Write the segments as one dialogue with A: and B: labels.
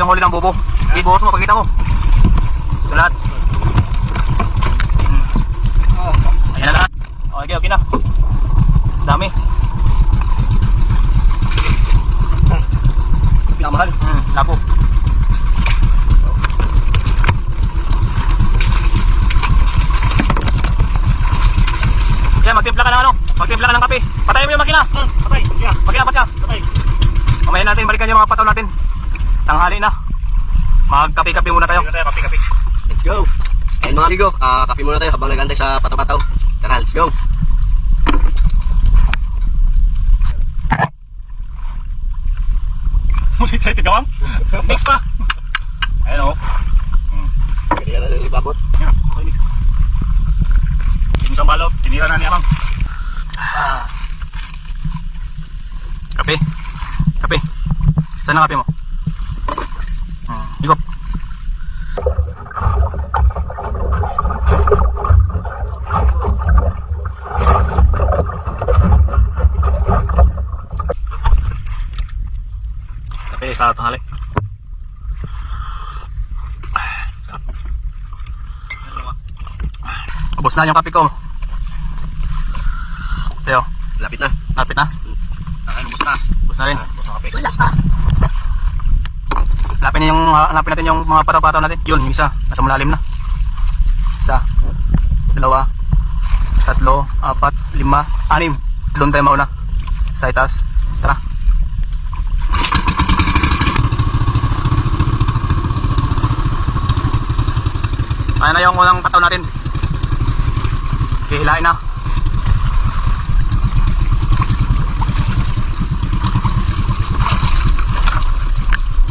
A: yung huli ng bubo. Ibuhos mo, pagkita mo. Ito lahat. Ayan na lahat. Okay, okay na. Dami.
B: Pinamahal.
A: Labo. Yan, magtimpla ka ng ano? Magtimpla ka ng kape. Patayin mo yung makina.
B: Patay. Yeah.
A: Makina, patya.
B: Patay.
A: Mamaya natin balikan yung mga pataw natin. Tanghali na. Magkape-kape muna tayo.
B: Kape. Let's go. Ayun mga amigo, kape muna tayo habang nag-antay sa pataw-pataw. Tara, let's go.
A: Mulit sa itigawang. Mix pa. Ayun o.
B: Pwede ka na lang ibabot.
A: Yan, okay mix. Yung isang balot, tinira na ni Amang. Kape. Kape. Saan ang kape mo? Higop. Kape sa tanghali. Sarap. Ubos na yung kape ko. Teo,
B: Lapit na.
A: lapit na.
B: Ubos na.
A: Ubos na rin.
B: Ubos na kape.
C: Wala pa.
A: Hanapin natin yung mga pataw-pataw natin. Yun, yung isa. Nasa malalim na. Isa. Dalawa. Tatlo. Apat. Lima. Anim. Doon tayo mauna. Sa itaas. Tara. Ayan na yung unang pataw natin. Hihilain na.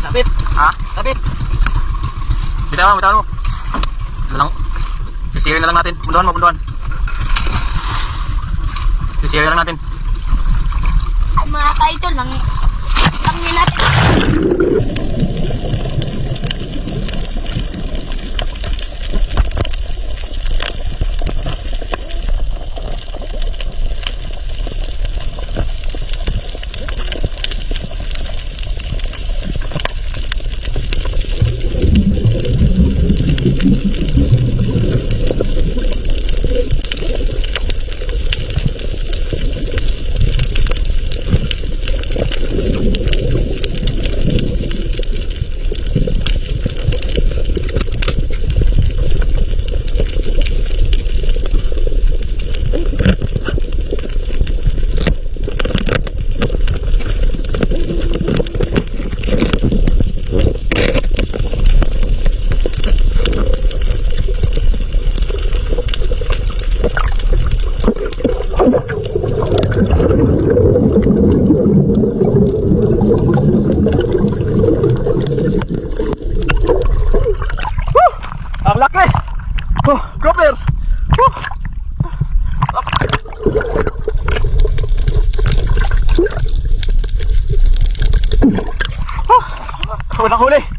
B: Sabit.
A: Ha?
B: Sabit.
A: Bitawan mo. Lang. Sisirin na lang natin. Bunduhan. Sisirin lang natin.
C: Ay, mga ka-idol, lang natin.
A: Ang laki! Oh, dropper! Walang huli!